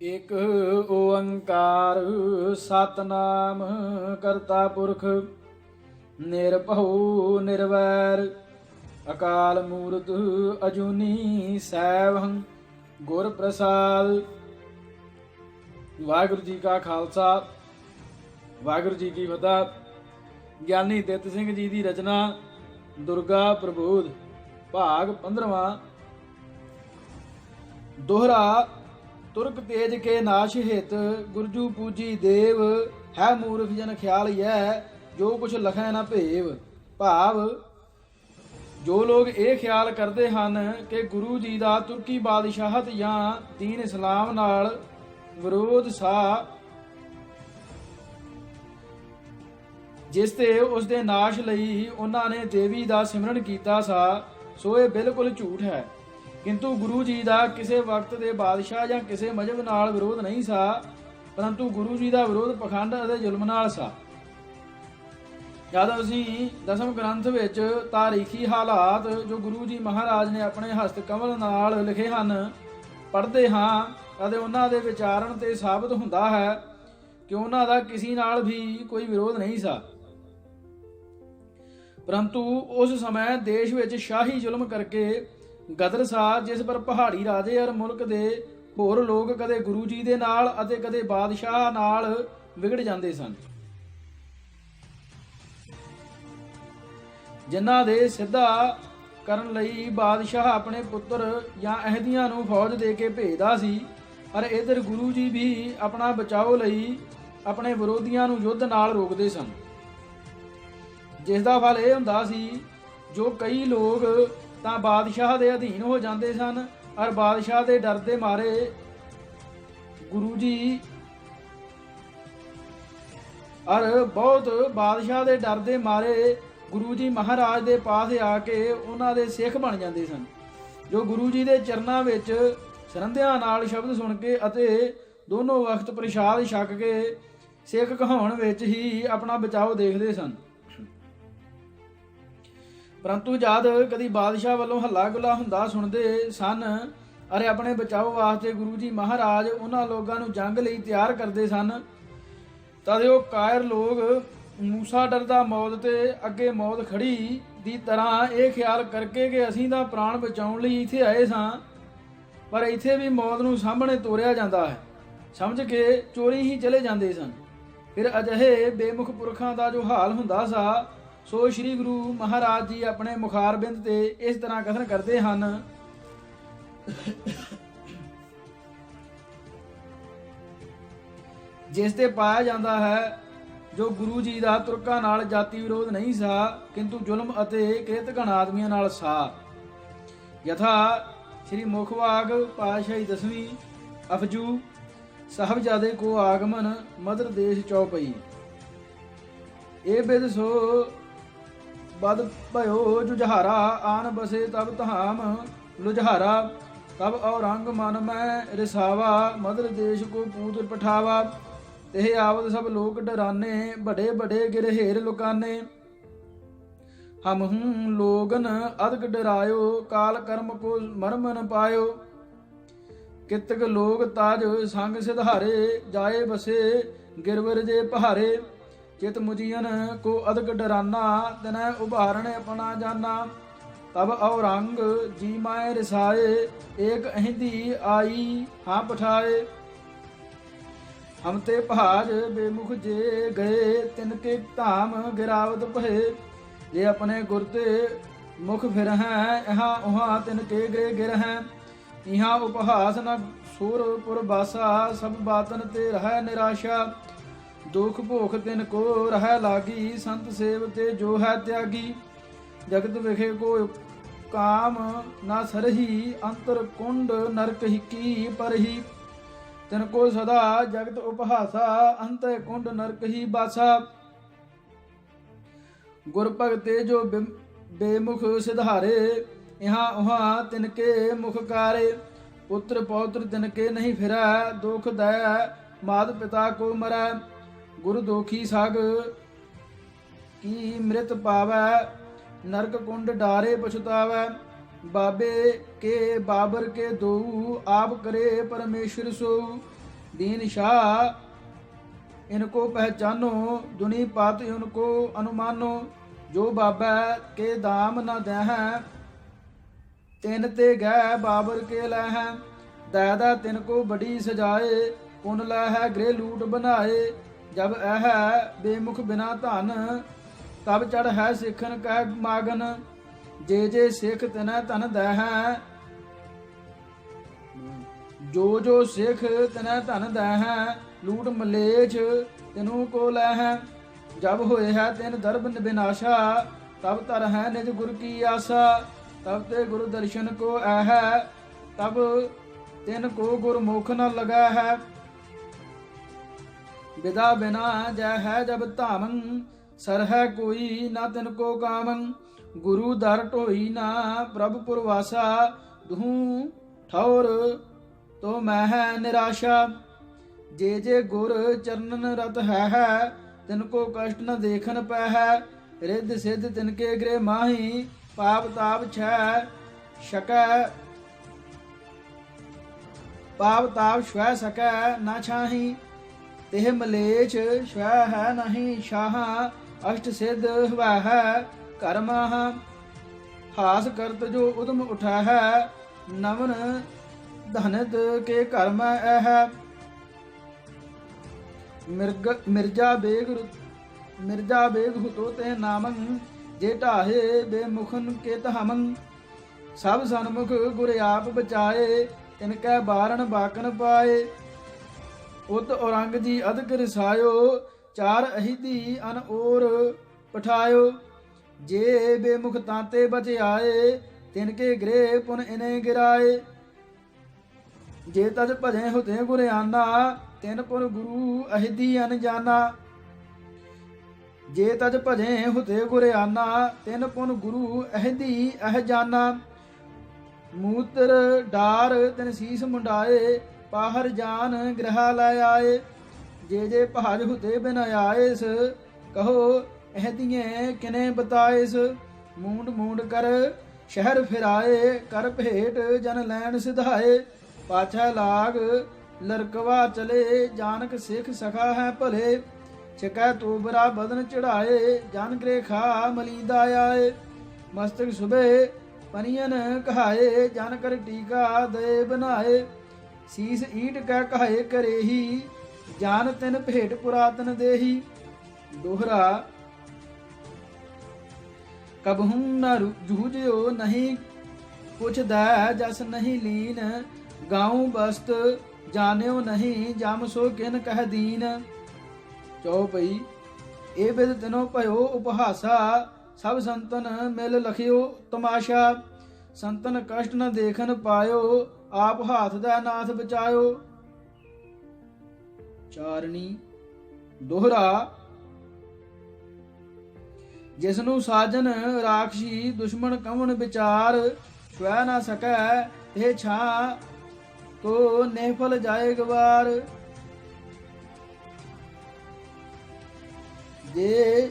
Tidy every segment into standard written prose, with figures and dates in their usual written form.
ਇਕ ਓੰਕਾਰ ਸਤਨਾਮ ਕਰਤਾ ਪੁਰਖ ਨਿਰਭਉ ਨਿਰਵੈਰ ਅਕਾਲ ਮੂਰਤ ਅਜੂਨੀ ਸੈਭੰ ਗੁਰ ਪ੍ਰਸਾਦ। ਵਾਹਿਗੁਰੂ ਜੀ ਕਾ ਖਾਲਸਾ ਵਾਹਿਗੁਰੂ ਜੀ ਕੀ ਫਤਿਹ। ਗਿਆਨੀ ਦਿੱਤ ਸਿੰਘ ਜੀ ਦੀ ਰਚਨਾ ਦੁਰਗਾ ਪ੍ਰਬੋਧ ਭਾਗ 15ਵਾਂ। ਦੋਹਰਾ ਤੁਰਕ ਤੇਜ ਕੇ ਨਾਸ਼ ਹਿਤ ਗੁਰਜੂ ਪੂਜੀ ਦੇਵ ਹੈ ਮੂਰਖ ਜਨ ਖਿਆਲ ਯੈ ਜੋ ਕੁਛ ਲਖੈ ਨਾ ਭੇਵ। ਭਾਵ ਜੋ ਲੋਕ ਇਹ ਖਿਆਲ ਕਰਦੇ ਹਨ ਕਿ ਗੁਰੂ ਜੀ ਦਾ ਤੁਰਕੀ ਬਾਦਸ਼ਾਹਤ ਜਾਂ ਦੀਨ ਇਸਲਾਮ ਨਾਲ ਵਿਰੋਧ ਸਾ, ਜਿਸ ਤੇ ਉਸ ਦੇ ਨਾਸ਼ ਲਈ ਉਹਨਾਂ ਨੇ ਦੇਵੀ ਦਾ ਸਿਮਰਨ ਕੀਤਾ ਸਾ, ਸੋ ਇਹ ਬਿਲਕੁਲ ਝੂਠ ਹੈ। ਕਿੰਤੂ ਗੁਰੂ ਜੀ ਦਾ ਕਿਸੇ ਵਕਤ ਦੇ ਬਾਦਸ਼ਾਹ ਜਾਂ ਕਿਸੇ ਮਜ਼ਹਬ ਨਾਲ ਵਿਰੋਧ ਨਹੀਂ ਸਾ, ਪਰੰਤੂ ਗੁਰੂ ਜੀ ਦਾ ਵਿਰੋਧ ਪਖੰਡ ਅਤੇ ਜ਼ੁਲਮ ਨਾਲ ਸਾ। ਜਦ ਅਸੀਂ ਦਸਮ ਗ੍ਰੰਥ ਵਿੱਚ ਤਾਰੀਖੀ ਹਾਲਾਤ ਜੋ ਗੁਰੂ ਜੀ ਮਹਾਰਾਜ ਨੇ ਆਪਣੇ ਹਸਤ ਕਮਲ ਨਾਲ ਲਿਖੇ ਹਨ ਪੜ੍ਹਦੇ ਹਾਂ ਅਤੇ ਉਹਨਾਂ ਦੇ ਵਿਚਾਰਨ ਤੇ ਸਾਬਤ ਹੁੰਦਾ ਹੈ ਕਿ ਉਹਨਾਂ ਦਾ ਕਿਸੇ ਨਾਲ ਵੀ ਕੋਈ ਵਿਰੋਧ ਨਹੀਂ ਸਾ, ਪਰੰਤੂ ਉਸ ਸਮੇਂ ਦੇਸ਼ ਵਿੱਚ ਸ਼ਾਹੀ ਜ਼ੁਲਮ ਕਰਕੇ ਗਦਰ ਸਾ, ਜਿਸ ਪਰ ਪਹਾੜੀ ਰਾਜੇ ਅਰ ਮੁਲਕ ਦੇ ਹੋਰ ਲੋਕ ਕਦੇ ਗੁਰੂ ਜੀ ਦੇ ਨਾਲ ਅਤੇ ਕਦੇ ਬਾਦਸ਼ਾਹ ਨਾਲ ਵਿਗੜ ਜਾਂਦੇ ਸਨ, ਜਿਨ੍ਹਾਂ ਦੇ ਸਿੱਧਾ ਕਰਨ ਲਈ ਬਾਦਸ਼ਾਹ ਆਪਣੇ ਪੁੱਤਰ ਜਾਂ ਅਹਿਦੀਆਂ ਨੂੰ ਫੌਜ ਦੇ ਕੇ ਭੇਜਦਾ ਸੀ, ਪਰ ਇਧਰ ਗੁਰੂ ਜੀ ਵੀ ਆਪਣਾ ਬਚਾਓ ਲਈ ਆਪਣੇ ਵਿਰੋਧੀਆਂ ਨੂੰ ਯੁੱਧ ਨਾਲ ਰੋਕਦੇ ਸਨ, ਜਿਸ ਦਾ ਫਲ ਇਹ ਹੁੰਦਾ ਸੀ ਜੋ ਕਈ ਲੋਕ ਤਾਂ ਬਾਦਸ਼ਾਹ ਦੇ ਅਧੀਨ ਹੋ ਜਾਂਦੇ ਸਨ ਔਰ ਬਾਦਸ਼ਾਹ ਦੇ ਡਰ ਦੇ ਮਾਰੇ ਗੁਰੂ ਜੀ ਔਰ ਬਹੁਤ ਬਾਦਸ਼ਾਹ ਦੇ ਡਰ ਦੇ ਮਾਰੇ ਗੁਰੂ ਜੀ ਮਹਾਰਾਜ ਦੇ ਪਾਸ ਆ ਕੇ ਉਹਨਾਂ ਦੇ ਸਿੱਖ ਬਣ ਜਾਂਦੇ ਸਨ, ਜੋ ਗੁਰੂ ਜੀ ਦੇ ਚਰਨਾਂ ਵਿੱਚ ਸਰੰਧਿਆਂ ਨਾਲ ਸ਼ਬਦ ਸੁਣ ਕੇ ਅਤੇ ਦੋਨੋਂ ਵਕਤ ਪ੍ਰਸ਼ਾਦ ਛਕ ਕੇ ਸਿੱਖ ਕਹਾਉਣ ਵਿੱਚ ਹੀ ਆਪਣਾ ਬਚਾਓ ਦੇਖਦੇ ਸਨ। ਪਰੰਤੂ ਜਦ ਕਦੀ ਬਾਦਸ਼ਾਹ ਵੱਲੋਂ ਹੱਲਾ ਗੁੱਲਾ ਹੁੰਦਾ ਸੁਣਦੇ ਸਨ ਅਰੇ ਆਪਣੇ ਬਚਾਓ ਵਾਸਤੇ ਗੁਰੂ ਜੀ ਮਹਾਰਾਜ ਉਹਨਾਂ ਲੋਕਾਂ ਨੂੰ ਜੰਗ ਲਈ ਤਿਆਰ ਕਰਦੇ ਸਨ, ਤਦ ਉਹ ਕਾਇਰ ਲੋਕ ਮੂਸਾ ਡਰਦਾ ਮੌਤ ਤੇ ਅੱਗੇ ਮੌਤ ਖੜੀ ਦੀ ਤਰ੍ਹਾਂ ਇਹ ਖਿਆਲ ਕਰਕੇ ਕਿ ਅਸੀਂ ਤਾਂ ਪ੍ਰਾਣ ਬਚਾਉਣ ਲਈ ਇੱਥੇ ਆਏ ਸਾਂ, ਪਰ ਇੱਥੇ ਵੀ ਮੌਤ ਨੂੰ ਸਾਹਮਣੇ ਤੋਰਿਆ ਜਾਂਦਾ ਹੈ ਸਮਝ ਕੇ ਚੋਰੀ ਹੀ ਚਲੇ ਜਾਂਦੇ ਸਨ। ਫਿਰ ਅਜਿਹੇ ਬੇਮੁਖ ਪੁਰਖਾਂ ਦਾ ਜੋ ਹਾਲ ਹੁੰਦਾ ਸਾ, ਸੋ ਸ੍ਰੀ ਗੁਰੂ ਮਹਾਰਾਜ ਜੀ ਆਪਣੇ ਮੁਖਾਰਬਿੰਦ ਤੇ ਇਸ ਤਰ੍ਹਾਂ ਕਥਨ ਕਰਦੇ ਹਨ। ਜਿਸ ਤੇ ਪਾਇਆ ਜਾਂਦਾ ਹੈ ਜੋ ਗੁਰੂ ਜੀ ਦਾ ਤੁਰਕਾਂ ਨਾਲ ਜਾਤੀ ਵਿਰੋਧ ਨਹੀਂ ਸਾ, ਕਿੰਤੂ ਜ਼ੁਲਮ ਅਤੇ ਕਿਰਤਘਣ ਆਦਮੀਆਂ ਨਾਲ ਸਾ। ਯਥਾ ਸ੍ਰੀ ਮੁਖਵਾਗ ਪਾਤਸ਼ਾਹੀ 10ਵੀਂ ਅਫਜੂ ਸਾਹਿਬਜ਼ਾਦੇ ਕੋ ਆਗਮਨ ਮਦਰ ਦੇਸ਼ ਚੌਪਈ। ਇਹ ਬਿਦ ਸੋ ਬਦ ਭਇਓ ਜੁਝਾਰਾ ਆਨ ਬਸੇ ਤਬ ਧਾਮ ਲੁਝਾਰਾ ਤਬ ਔਰੰਗ ਮਨ ਮੈਂ ਰਿਸਾਵਾ ਮਦਰ ਦੇਸ਼ ਕੋ ਪੂਤ ਪਠਾਵਾ। ਤੇ ਆਵਦ ਸਭ ਲੋਕ ਡਰਾਨੇ ਬੜੇ ਬੜੇ ਗਿਰਹੇਰ ਲੁਕਾਨੇ। ਹਮ ਹੂੰ ਲੋਗਨ ਅਦਕ ਡਰਾਇਓ ਕਾਲ ਕਰਮ ਕੋ ਮਰਮ ਨ ਪਾਇਓ। ਕਿਤਕ ਲੋਗ ਤਾਜ ਸੰਗ ਸਿਧਾਰੇ ਜਾਏ ਬਸੇ ਗਿਰਵਰ ਜੇ ਪਹਾਰੇ। ਚਿਤ ਮੁਜੀਨ ਕੋ ਅਦਕ ਡਰਾਨਾ ਤਨੈ ਉਭਾਰਣ ਆਪਣਾ ਜਾਨਾ। ਤਬ ਔਰੰਗ ਜੀ ਮਾਏ ਰਿਸਾਏ ਏਕ ਅਹਿੰਦੀ ਆਈ ਹਾਂ ਪਠਾਏ। ਹਮ ਤੇ ਪਹਾਜ ਬੇਮੁਖ ਜੇ ਗਏ ਤਿਨਕੇ ਧਾਮ ਗਿਰਾਵਤ ਭਏ। ਜੇ ਆਪਣੇ ਗੁਰ ਤੇ ਮੁਖ ਫਿਰ ਹੈ ਇਹਾਂ ਉਹਾਂ ਤਿਨਕੇ ਗਏ ਗਿਰ ਹੈ। ਇਹਾਂ ਉਪਹਾਸ ਨ ਸੁਰਪੁਰ ਬਾਸਾ ਸਭ ਬਾਤਨ ਤੇ ਰਹਿ ਨਿਰਾਸ਼ਾ। ਦੁਖ ਭੋਖ ਤਿਨ ਕੋ ਰਹਿ ਲਾਗੀ ਸੰਤ ਸੇਵ ਤੇ ਜੋ ਹੈ ਤਿਆਗੀ। ਜਗਤ ਵਿਖੇ ਕੋ ਕਾਮ ਨਾ ਸਰਹੀ ਅੰਤਰ ਕੁੰਡ ਨਰਕ ਹਿੱਕੀ ਪਰਹੀ। ਤਿਨ ਕੋ ਸਦਾ ਜਗਤ ਉਪਹਾਸਾ ਅੰਤ ਕੁੰਡ ਨਰਕ ਹੀ ਬਾਸਾ। ਗੁਰ ਭਗਤੇ ਜੋ ਬੇਮੁਖ ਸਿਧਾਰੇ ਇਹਾਂ ਉਹਾਂ ਤਿਨਕੇ ਮੁਖ ਕਾਰੇ। ਪੁੱਤਰ ਪੌਤਰ ਤਿਨਕੇ ਨਹੀਂ ਫਿਰੈ ਦੁਖ ਦਇ ਮਾਤ ਪਿਤਾ ਕੋ ਮਰੈ। ਗੁਰ ਦੋਖੀ ਸਗ ਕੀ ਮ੍ਰਿਤ ਪਾਵੈ ਨਰਕ ਕੁੰਡ ਡਾਰੇ ਪਛਤਾਵੈ। बाबे के बाबर के दो आप करे परमेश्वर सो दीन शाह इनको पहचानो, दुनी पात उनको अनुमानो। जो बाबा के दाम न दह, तिन ते गह बाबर के लह। दैदा तिनको बड़ी सजाए, पुन लह गृह लूट बनाए। जब ऐह बेमुख बिना धन, तब चढ़ है सिखन कह मागन। जे जे सिख तिन धन दह, जो जो सिख तिन धन दह। लूट मलेच तिनु को लह, जब होए है तिन दर्भ विनाशा। तब तर है निज गुर की आशा, तब ते गुरु दर्शन को ऐह। तब तिन को गुरमुख न लगा है, विदा बिना जय है जब धामन। सर है कोई न तिन को कामन, गुरु दर ढोई ना प्रभु पुरवासा। दूँ ठौर तो मैं है निराशा। जे जे गुर चरणन रत है, तिनको कष्ट न देखन पै है। रिद्ध सिद्ध तिनके गृह माही, पाप ताप छह शकै। पाप ताप स्वै सकै न छाही, तेह मलेच स्वै है नहीं शाहा। अष्ट सिद्ध हवै है कर्मह, हास करत जो उदम उठा है। नवन धनित के कर्म ऐह, मिर्जा बेग हुतो ते नामं। जे ढाहे बेमुखन के तहमं, सब सन्मुख गुर आप बचाए। तिनकै बारण बाकन पाए, उत औरंग जी अधक रिसायो। चार अहिदी अन ओर पठायो, जे बेमुख तांते बच आए। तिनके गृह पुन इने गिराए, जे तज भजे हुते गुर आना। तिन पुर गुरु अहिदी अन जाना, जे तज भजे हुते गुर आना। तिन पुन गुरु अहिदी अह जाना। मूत्र डार तिन सीस मुंडाए, पाहर जान गृह लै आए। जे जे भाज हुते बिन आएस, कहो अहदिये किने बताएस। मूंड मूंड कर शहर फिराए, कर भेट जन लैन सिधाए। पाछै लाग लरकवा चले, जानक सिख सखा है भले। छिकै तोबरा बदन चढ़ाए, जान गृह खा मलीदा आए। मस्तक सुबह पनियन कहाए, जन कर टीका दे बनाए। शीस ईट कह कहाए करेही, जान तिन भेट पुरातन देही। दोहरा कबहू न जूझो नहीं, कुछ दै जस नहीं लीन। गाँव बस्त जान्यो नहीं, जम सो किन कह दीन। चौपई ए बिद तिनो भयो उपहासा, सब संतन मिल लखियो तमाशा। संतन कष्ट न देखन पायो, आप हाथ दै नाथ बचायो। चारणी दोहरा जिसनु साजन राक्षी, दुश्मन कवन विचार। स्वै न सकै हे छा, तो निफल जाए गवार। जे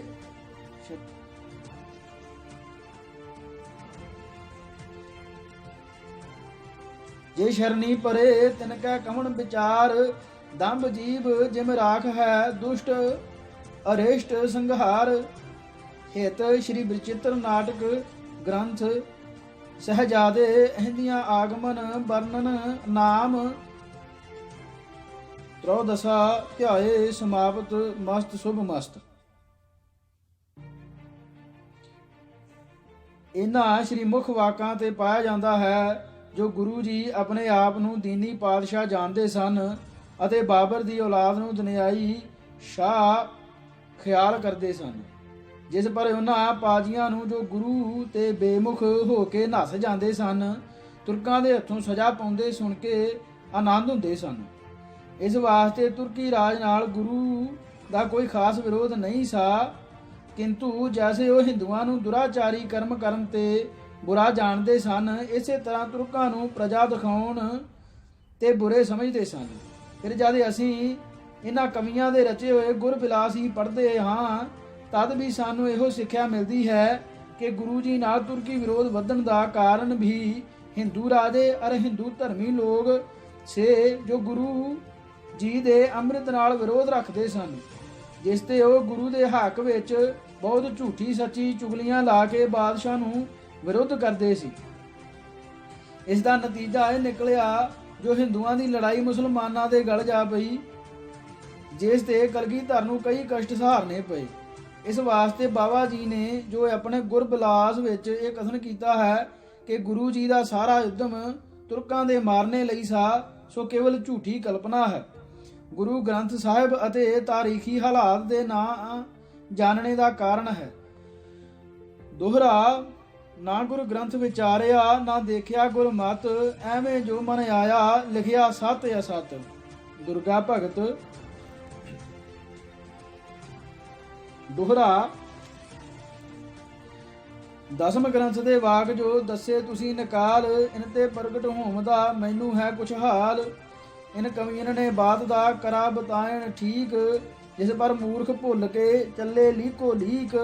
शरणी परे, तिनका कमन विचार। दंभ जीव जिम राख है, दुष्ट अरिष्ट संहार। हित श्री विचित्र नाटक ग्रंथ सहजादे, अहदियां आगमन वर्णन नाम। त्रौदशा ध्याए समाप्त, मस्त शुभ मस्त। ਇਹਨਾਂ ਸ਼੍ਰੀ ਮੁੱਖ ਵਾਕਾਂ ਤੇ ਪਾਇਆ ਜਾਂਦਾ ਹੈ ਜੋ ਗੁਰੂ ਜੀ ਆਪਣੇ ਆਪ ਨੂੰ ਦੀਨੀ ਪਾਤਸ਼ਾਹ ਜਾਣਦੇ ਸਨ ਅਤੇ ਬਾਬਰ ਦੀ ਔਲਾਦ ਨੂੰ ਦੁਨਿਆਈ ਸ਼ਾਹ ਖਿਆਲ ਕਰਦੇ ਸਨ, ਜਿਸ ਪਰ ਉਹਨਾਂ ਪਾਜੀਆਂ ਨੂੰ ਜੋ ਗੁਰੂ ਤੇ ਬੇਮੁਖ ਹੋ ਕੇ ਨੱਸ ਜਾਂਦੇ ਸਨ, ਤੁਰਕਾਂ ਦੇ ਹੱਥੋਂ ਸਜ਼ਾ ਪਾਉਂਦੇ ਸੁਣ ਕੇ ਆਨੰਦ ਹੁੰਦੇ ਸਨ। ਇਸ ਵਾਸਤੇ ਤੁਰਕੀ ਰਾਜ ਨਾਲ ਗੁਰੂ ਦਾ ਕੋਈ ਖਾਸ ਵਿਰੋਧ ਨਹੀਂ ਸਾ, ਕਿੰਤੂ ਜੈਸੇ ਉਹ ਹਿੰਦੂਆਂ ਨੂੰ ਦੁਰਾਚਾਰੀ ਕਰਮ ਕਰਨ ਤੇ ਬੁਰਾ ਜਾਣਦੇ ਸਨ, ਇਸੇ ਤਰ੍ਹਾਂ ਤੁਰਕਾਂ ਨੂੰ ਪ੍ਰਜਾ ਦਿਖਾਉਣ ਤੇ ਬੁਰੇ ਸਮਝਦੇ ਸਨ। ਫਿਰ ਜਦ ਅਸੀਂ ਇਹਨਾਂ ਕਵੀਆਂ ਦੇ ਰਚੇ ਹੋਏ ਗੁਰਬਿਲਾਸ ਹੀ ਪੜ੍ਹਦੇ ਹਾਂ, ਤਦ ਵੀ ਸਾਨੂੰ ਇਹੋ ਸਿੱਖਿਆ ਮਿਲਦੀ ਹੈ ਕਿ ਗੁਰੂ ਜੀ ਨਾਲ ਤੁਰਕੀ ਵਿਰੋਧ ਵਧਣ ਦਾ ਕਾਰਨ ਵੀ ਹਿੰਦੂ ਰਾਜੇ ਅਰ ਹਿੰਦੂ ਧਰਮੀ ਲੋਕ ਸੇ, ਜੋ ਗੁਰੂ ਜੀ ਦੇ ਅੰਮ੍ਰਿਤ ਨਾਲ ਵਿਰੋਧ ਰੱਖਦੇ ਸਨ, ਜਿਸ ਤੇ ਉਹ ਗੁਰੂ ਦੇ ਹੱਕ ਵਿੱਚ ਬਹੁਤ ਝੂਠੀ ਸੱਚੀ ਚੁਗਲੀਆਂ ਲਾ ਕੇ ਬਾਦਸ਼ਾਹ ਨੂੰ ਵਿਰੋਧ ਕਰਦੇ ਸੀ। ਇਸ ਦਾ ਨਤੀਜਾ ਇਹ ਨਿਕਲਿਆ ਜੋ ਹਿੰਦੂਆਂ ਦੀ ਲੜਾਈ ਮੁਸਲਮਾਨਾਂ ਦੇ ਗਲ ਜਾ ਪਈ, ਜਿਸ ਤੇ ਕਲਗੀਧਰ ਨੂੰ ਕਈ ਕਸ਼ਟ ਸਹਾਰਨੇ ਪਏ। ਇਸ ਵਾਸਤੇ ਬਾਬਾ ਜੀ ਨੇ ਜੋ ਆਪਣੇ ਗੁਰਬਿਲਾਸ ਵਿੱਚ ਇਹ ਕਥਨ ਕੀਤਾ ਹੈ ਕਿ ਗੁਰੂ ਜੀ ਦਾ ਸਾਰਾ ਉਦਮ ਤੁਰਕਾਂ ਦੇ ਮਾਰਨੇ ਲਈ ਸਾ, ਸੋ ਕੇਵਲ ਝੂਠੀ ਕਲਪਨਾ ਹੈ। ਗੁਰੂ ਗ੍ਰੰਥ ਸਾਹਿਬ ਅਤੇ ਤਾਰੀਖੀ ਹਾਲਾਤ ਦੇ ਨਾ ਜਾਣਨੇ ਦਾ ਕਾਰਨ ਹੈ। ਦੋਹਰਾ, ਨਾ ਗੁਰੂ ਗ੍ਰੰਥ ਵਿਚਾਰਿਆ, ਨਾ ਦੇਖਿਆ ਗੁਰਮਤ, ਐਵੇਂ ਜੋ ਮਨ ਆਇਆ, ਲਿਖਿਆ ਸਤ ਅਸਤ। ਦੁਰਗਾ ਭਗਤ। ਦੋਹਰਾ, ਦਸਮ ਗ੍ਰੰਥ ਦੇ ਵਾਕ ਜੋ ਦੱਸੇ ਤੁਸੀਂ ਨਿਕਾਲ, ਇਨ ਤੇ ਪ੍ਰਗਟ ਹੋਮ ਦਾ ਮੈਨੂੰ ਹੈ ਕੁਛ ਹਾਲ। ਇਨ ਕਵੀਨ ਨੇ ਬਾਤ ਦਾ ਕਰਾ ਬਤਾਇਣ ਠੀਕ, ਜਿਸ ਪਰ ਮੂਰਖ ਭੁੱਲ ਕੇ ਚੱਲੇ ਲੀਕੋ ਲੀਕ।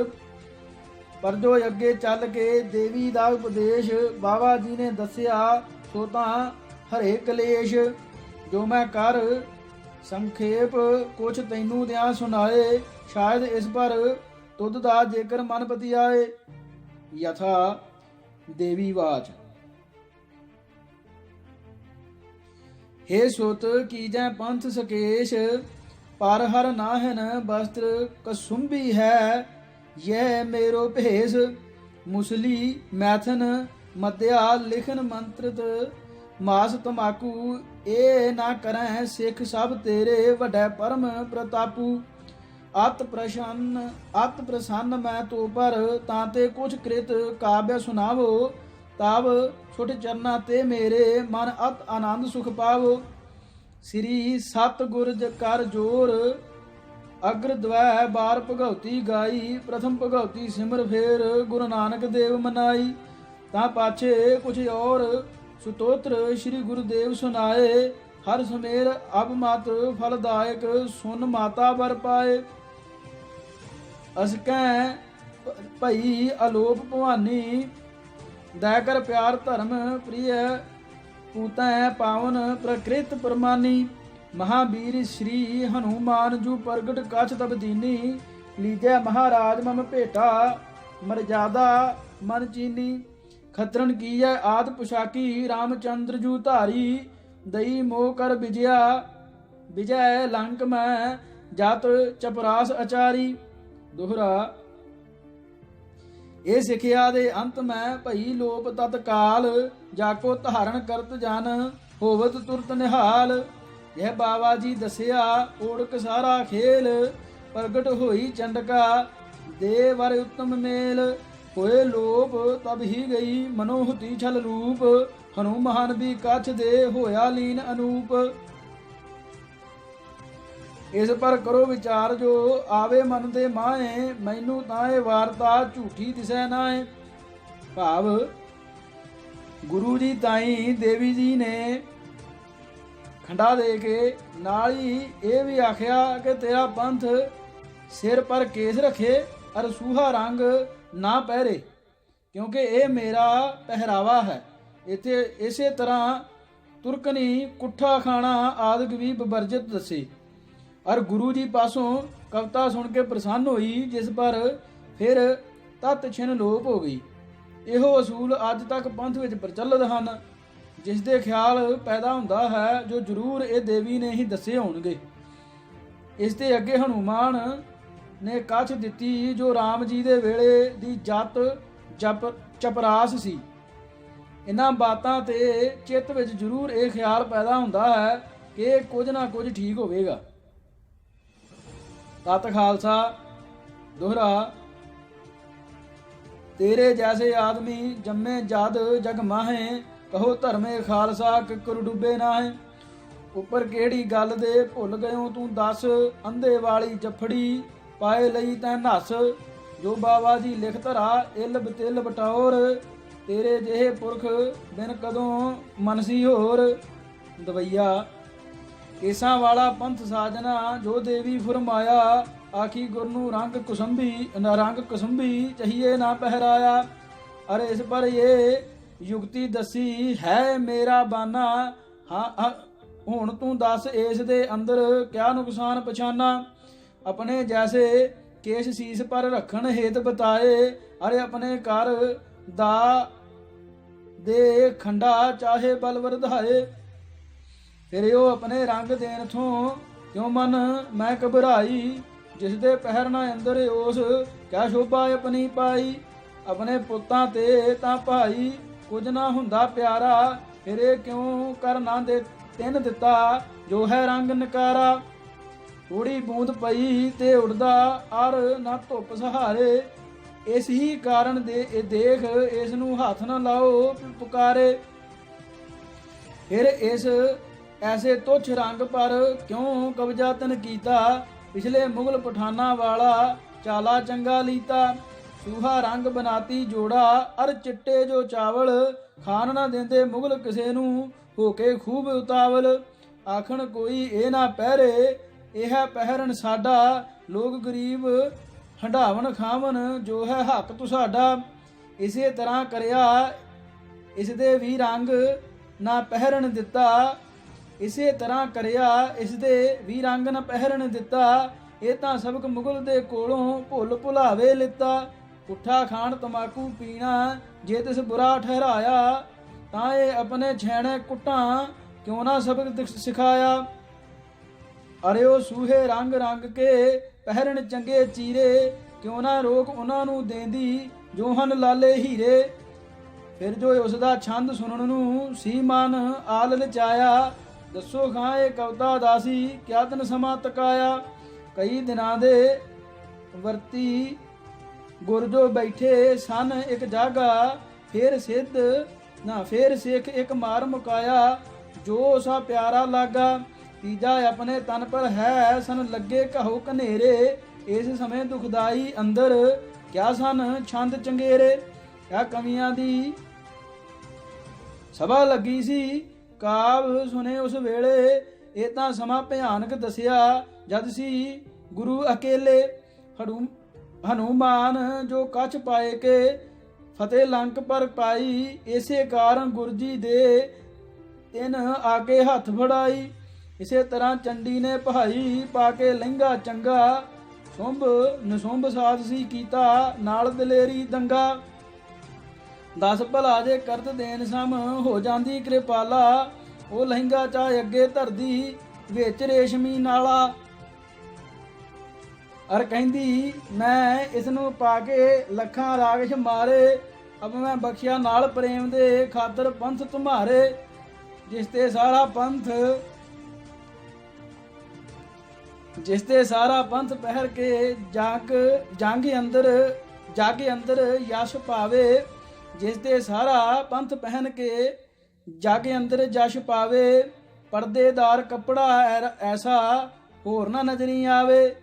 ਪਰ ਜੋ ਅੱਗੇ ਚੱਲ ਕੇ ਦੇਵੀ ਦਾ ਉਪਦੇਸ਼ ਬਾਬਾ ਜੀ ਨੇ ਦੱਸਿਆ, ਸੋ ਤਾਂ ਹਰੇ ਕਲੇਸ਼। ਜੋ ਮੈਂ ਕਰ ਸੰਖੇਪ ਕੁਛ ਤੈਨੂੰ ਦਿਆਂ ਸੁਣਾਏ, ਸ਼ਾਇਦ ਇਸ ਪਰ ਤੁਧ ਦਾ ਜੇਕਰ ਮਨ ਪਤਿਆਏ। ਯਥਾ ਦੇਵੀ ਵਾਚ। हे ਸੁਤ ਕੀਜੈ ਪੰਥ ਸਕੇਸ਼, ਪਰ ਹਰ ਨਾਹਨ ਬਸਤਰ ਕਸੁੰਭੀ ਹੈ। यह मेरो भेष मुसली मैथन मद्या लिखन मंत्रित, मास तमाकू ए ना करें सिख सब तेरे वड्डे परम प्रतापू। अत प्रसन्न मैं तो पर ताते कुछ कृत काव्य सुनावो, तब छुट चरना ते मेरे मन अत आनंद सुख पावो। श्री सतगुर कर जोर अग्र द्वै बार भगवती गाई, प्रथम भगवती सिमर फेर गुरु नानक देव मनाई। ता पाछे कुछ और सुतोत्र श्री गुरुदेव सुनाए, हर समेर अब मत फलदायक सुन माता बर पाए। असकै भई अलोप भवानी, दैकर प्यार धर्म प्रिय पूतै पावन प्रकृत प्रमानी। महावीर श्री हनुमान जू प्रगट कछ तब दीनी, लीजै महाराज मम भेटा मर्यादा मन चीनी। खतरन कीजै आद पुशाकी, रामचंद्र जू धारी, दई मोह कर विजया विजय लंक मैं जत चपरास अचारी। दोहरा, ਇਹ ਸਿੱਖਿਆ ਦੇ ਅੰਤ ਮੈਂ ਭਈ ਲੋਪ ਤਤਕਾਲ, ਜਾਕੋ ਧਾਰਨ ਕਰਤ ਜਨ ਹੋਵਤ ਤੁਰਤ ਨਿਹਾਲ। यह बाबा जी दसिया ओड़क सारा खेल, प्रगट होई चंडका दे वर उत्तम मेल। होए लोप तब ही गई मनोहती छल रूप, हनुमान भी कछ दे होया लीन अनूप। इस पर करो विचार जो आवे मन दे माए, मैनू ताए वारता झूठी दिसै नाए। भाव, गुरु जी ताई देवी जी ने ਖੰਡਾ ਦੇ ਕੇ ਨਾਲ ਹੀ ਇਹ ਵੀ ਆਖਿਆ ਕਿ ਤੇਰਾ ਪੰਥ ਸਿਰ ਪਰ ਕੇਸ ਰੱਖੇ ਅਰ ਸੂਹਾ ਰੰਗ ਨਾ ਪਹਿਰੇ, ਕਿਉਂਕਿ ਇਹ ਮੇਰਾ ਪਹਿਰਾਵਾ ਹੈ। ਇੱਥੇ ਇਸੇ ਤਰ੍ਹਾਂ ਤੁਰਕਨੀ ਕੁੱਠਾ ਖਾਣਾ ਆਦਿਕ ਵੀ ਬਵਰਜਿਤ ਦੱਸੇ। ਅਰ ਗੁਰੂ ਜੀ ਪਾਸੋਂ ਕਵਿਤਾ ਸੁਣ ਕੇ ਪ੍ਰਸੰਨ ਹੋਈ, ਜਿਸ ਪਰ ਫਿਰ ਤਤ ਛਿਨ ਲੋਪ ਹੋ ਗਈ। ਇਹੋ ਅਸੂਲ ਅੱਜ ਤੱਕ ਪੰਥ ਵਿੱਚ ਪ੍ਰਚਲਿਤ ਹਨ, ਜਿਸ ਦੇ ਖਿਆਲ ਪੈਦਾ ਹੁੰਦਾ ਹੈ ਜੋ ਜ਼ਰੂਰ ਇਹ ਦੇਵੀ ਨੇ ਹੀ ਦੱਸੇ ਹੋਣਗੇ। ਇਸ ਦੇ ਅੱਗੇ ਹਨੂਮਾਨ ਨੇ ਕੱਛ ਦਿੱਤੀ ਜੋ ਰਾਮ ਜੀ ਦੇ ਵੇਲੇ ਦੀ ਜਤ ਚਪਰਾਸ ਸੀ। ਇਹਨਾਂ ਬਾਤਾਂ ਤੇ ਚਿੱਤ ਵਿੱਚ ਜ਼ਰੂਰ ਇਹ ਖਿਆਲ ਪੈਦਾ ਹੁੰਦਾ ਹੈ ਕਿ ਕੁਝ ਨਾ ਕੁਝ ਠੀਕ ਹੋਵੇਗਾ। ਤਤ ਖਾਲਸਾ। ਦੋਹਰਾ, तेरे जैसे आदमी जम्मे जद जग माहे, कहो धर्मे खालसा किकर डुबे नाहे। उपर केड़ी गल दे भुल गयो तू दस, अंधे वाली जफड़ी पाए लई तैं नस। जो बाबा जी लिख धरा इल बतिल बटौर, तेरे जेहे पुरख बिन कदों मनसी होर। दवैया केसां वाला पंथ साजना, जो देवी फुरमाया आखी गुर नूं रंग कुसुंबी चाहिए ना पहराया। अरे इस पर ये युक्ति दसी है मेरा बाना, ਹੁਣ ਤੂੰ ਦੱਸ ਇਸ ਦੇ ਅੰਦਰ ਕਿਆ ਨੁਕਸਾਨ ਪਛਾਨਾ। ਆਪਣੇ ਜੈਸੇ ਕੇਸ਼ ਸੀਸ ਪਰ ਰੱਖਣ ਹੇਤ ਬਤਾਏ, ਅਰੇ ਆਪਣੇ ਘਰ ਦਾ ਦੇ ਖੰਡਾ ਚਾਹੇ ਬਲ ਵਰਧਾਏ। ਫਿਰ ਉਹ ਆਪਣੇ ਰੰਗ ਦੇਣ ਥੋਂ ਕਿਉਂ ਮਨ ਮੈਂ ਘਬਰਾਈ, ਜਿਸ ਦੇ ਪਹਿਰ ਨਾ ਅੰਦਰ ਉਸ ਕਿਆ ਸ਼ੋਭਾ ਆਪਣੀ ਪਾਈ। ਆਪਣੇ ਪੁੱਤਾਂ ਤੇ ਤਾਂ ਭਾਈ ਕੁਝ ਨਾ ਹੁੰਦਾ ਪਿਆਰਾ, ਫਿਰ ਇਹ ਕਿਉਂ ਕਰ ਨਾ ਦੇ ਤਿੰਨ ਦਿੱਤਾ ਜੋ ਹੈ ਰੰਗ ਨਕਾਰਾ। ਥੋੜੀ ਬੂੰਦ ਪਈ ਤੇ ਉੜਦਾ ਅਰ ਨਾ ਧੁੱਪ ਸਹਾਰੇ, ਇਸ ਹੀ ਕਾਰਨ ਦੇ ਇਹ ਦੇਖ ਇਸ ਨੂੰ ਹੱਥ ਨਾ ਲਾਓ ਪੁਕਾਰੇ। ਫਿਰ ਇਸ ਐਸੇ ਤੁੱਛ ਰੰਗ ਪਰ ਕਿਉਂ ਕਬਜ਼ਾ ਤਨ ਕੀਤਾ, ਪਿਛਲੇ ਮੁਗਲ ਪਠਾਨਾ ਵਾਲਾ ਚਾਲਾ ਚੰਗਾ ਲੀਤਾ। ਸੂਹਾ ਰੰਗ ਬਨਾਤੀ ਜੋੜਾ ਅਰ ਚਿੱਟੇ ਜੋ ਚਾਵਲ, ਖਾਣ ਨਾ ਦਿੰਦੇ ਮੁਗਲ ਕਿਸੇ ਨੂੰ ਹੋ ਕੇ ਖੂਬ ਉਤਾਵਲ। ਆਖਣ ਕੋਈ ਇਹ ਨਾ ਪਹਿਰੇ ਇਹ ਹੈ ਪਹਿਰਨ ਸਾਡਾ, ਲੋਕ ਗਰੀਬ ਹੰਡਾਵਣ ਖਾਵਣ ਜੋ ਹੈ ਹੱਕ ਤੁਸਾਡਾ। ਇਸੇ ਤਰ੍ਹਾਂ ਕਰਿਆ ਇਸ ਦੇ ਵੀ ਰੰਗ ਨਾ ਪਹਿਰਨ ਦਿੱਤਾ, ਇਸੇ ਤਰ੍ਹਾਂ ਕਰਿਆ ਇਸ ਦੇ ਵੀ ਰੰਗ ਨਾ ਪਹਿਰਨ ਦਿੱਤਾ। ਇਹ ਤਾਂ ਸਬਕ ਮੁਗਲ ਦੇ ਕੋਲੋਂ ਭੁੱਲ ਭੁਲਾਵੇ ਲਿੱਤਾ। ਪੁੱਠਾ ਖਾਣ ਤਮਾਕੂ ਪੀਣਾ ਜੇ ਤਿਸ ਬੁਰਾ ਠਹਿਰਾਇਆ, ਤਾਂ ਇਹ ਆਪਣੇ ਛੈਣੇ ਕੁੱਟਾਂ ਕਿਉਂ ਨਾ ਸਬਕ ਸਿਖਾਇਆ। ਅਰੇ ਉਹ ਸੂਹੇ ਰੰਗ ਰੰਗ ਕੇ ਪਹਿਰਨ ਚੰਗੇ ਚੀਰੇ, ਕਿਉਂ ਨਾ ਰੋਕ ਉਹਨਾਂ ਨੂੰ ਦੇਂਦੀ ਜੋ ਹਨ ਲਾਲੇ ਹੀਰੇ। ਫਿਰ ਜੋ ਉਸ ਦਾ ਛੰਦ ਸੁਣਨ ਨੂੰ ਸੀ ਮਨ ਆਲ ਲਚਾਇਆ, ਦੱਸੋ ਖਾਂ ਇਹ ਕਵਿਤਾ ਦਾਸੀ ਕਿਆ ਦਿਨ ਸਮਾਂ ਤਕਾਇਆ। ਕਈ ਦਿਨਾਂ ਦੇ ਵਰਤੀ ਗੁਰ ਜੋ ਬੈਠੇ ਸਨ ਇੱਕ ਜਾਗਾ, ਫਿਰ ਸਿੱਖ ਇੱਕ ਮਾਰ ਮੁਕਾਇਆ ਜੋ ਸਾ ਪਿਆਰਾ ਲਾਗਾ। ਤੀਜਾ ਆਪਣੇ ਤਨ ਪਰ ਹੈ ਸਨ ਲੱਗੇ ਕਹੋ ਕਨੇਰੇ, ਇਸ ਸਮੇਂ ਦੁਖਦਾਈ ਅੰਦਰ ਕਿਆ ਸਨ ਛੰਦ ਚੰਗੇਰੇ। ਕਿਆ ਕਵੀਆਂ ਦੀ ਸਭਾ ਲੱਗੀ ਸੀ, ਕਾਵ ਸੁਨੇ ਉਸ ਵੇਲੇ, ਇਹ ਤਾਂ ਸਮਾਂ ਭਿਆਨਕ ਦੱਸਿਆ ਜਦ ਸੀ ਗੁਰੂ ਅਕੇਲੇ। ਹਨੂਮਾਨ ਜੋ ਕੱਛ ਪਾਏ ਕੇ ਫਤਿਹ ਲੰਕ ਪਰ ਪਾਈ, ਇਸੇ ਕਾਰਨ ਗੁਰਜੀ ਦੇ ਤਿੰਨ ਆਗੇ ਹੱਥ ਫੜਾਈ। ਇਸੇ ਤਰ੍ਹਾਂ ਚੰਡੀ ਨੇ ਭਾਈ ਪਾ ਕੇ ਲਹਿੰਗਾ ਚੰਗਾ, ਸੁੰਭ ਨਸੁੰਭ ਸਾਧਸੀ ਕੀਤਾ ਨਾਲ ਦਲੇਰੀ ਦੰਗਾ। 10 ਭਲਾ ਜੇ ਕਰਤ ਦੇਨ ਸਮ ਹੋ ਜਾਂਦੀ ਕਿਰਪਾਲਾ, ਉਹ ਲਹਿੰਗਾ ਚਾਹ ਅੱਗੇ ਧਰਦੀ ਵਿੱਚ ਰੇਸ਼ਮੀ ਨਾਲਾ। ਅਰ ਕਹਿੰਦੀ ਮੈਂ ਇਸ ਨੂੰ ਪਾ ਕੇ ਲੱਖਾਂ ਰਾਗਸ਼ ਮਾਰੇ, ਅਬ ਮੈਂ ਬਖਸ਼ਿਆ ਨਾਲ ਪ੍ਰੇਮ ਦੇ ਖਾਤਰ ਪੰਥ ਤੁਮਾਰੇ। ਜਿਸ ਤੇ ਸਾਰਾ ਪੰਥ ਪਹਿਰ ਕੇ ਜੰਗ ਅੰਦਰ ਯਸ਼ ਪਾਵੇ, ਜਿਸ ਤੇ ਸਾਰਾ ਪੰਥ ਪਹਿਨ ਕੇ ਜਗ ਅੰਦਰ ਜਸ਼ ਪਾਵੇ। ਪਰਦੇਦਾਰ ਕੱਪੜਾ ਐਸਾ ਹੋਰ ਨਾ ਨਜ਼ਰੀ ਆਵੇ,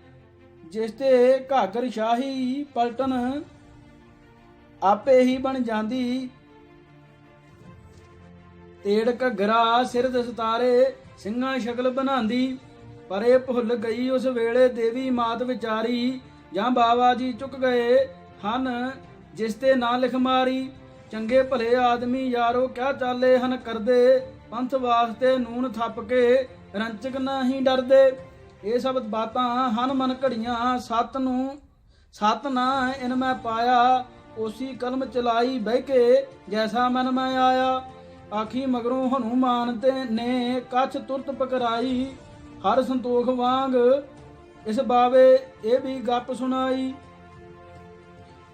ਜਿਸ ਤੇ ਘਾਗਰ ਸ਼ਾਹੀ ਪਲਟਨ ਆਪੇ ਹੀ ਬਣ ਜਾਂਦੀ। ਤੇੜ ਘੱਗਰਾ ਸਿਰ ਦਸਤਾਰੇ ਸਿੰਘਾਂ ਸ਼ਕਲ ਬਣਾਉਂਦੀ। ਪਰ ਇਹ ਭੁੱਲ ਗਈ ਉਸ ਵੇਲੇ ਦੇਵੀ ਮਾਤ ਵਿਚਾਰੀ, ਜਾਂ ਬਾਬਾ ਜੀ ਚੁੱਕ ਗਏ ਹਨ ਜਿਸ ਤੇ ਨਾ ਲਿਖ ਮਾਰੀ। ਚੰਗੇ ਭਲੇ ਆਦਮੀ ਯਾਰੋ ਕਿਆ ਚਾਲੇ ਹਨ ਕਰਦੇ, ਪੰਥ ਵਾਸਤੇ ਨੂਨ ਥੱਪ ਕੇ ਰੰਚਕ ਨਹੀਂ ਡਰਦੇ। ਇਹ ਸਭ ਬਾਤਾਂ ਹਨ ਮਨ ਘੜੀਆਂ, ਸਤ ਨਾ ਇਨ ਮੈਂ ਪਾਇਆ, ਉਸੀ ਕਲਮ ਚਲਾਈ ਬਹਿ ਕੇ ਜੈਸਾ ਮਨ ਮੈਂ ਆਇਆ। ਆਖੀ ਮਗਰੋਂ ਹਨੂਮਾਨ ਤੇ ਨੇ ਕੱਛ ਤੁਰਤ ਪਕਰਾਈ, ਹਰ ਸੰਤੋਖ ਵਾਂਗ ਇਸ ਬਾਵੇ ਇਹ ਵੀ ਗੱਪ ਸੁਣਾਈ।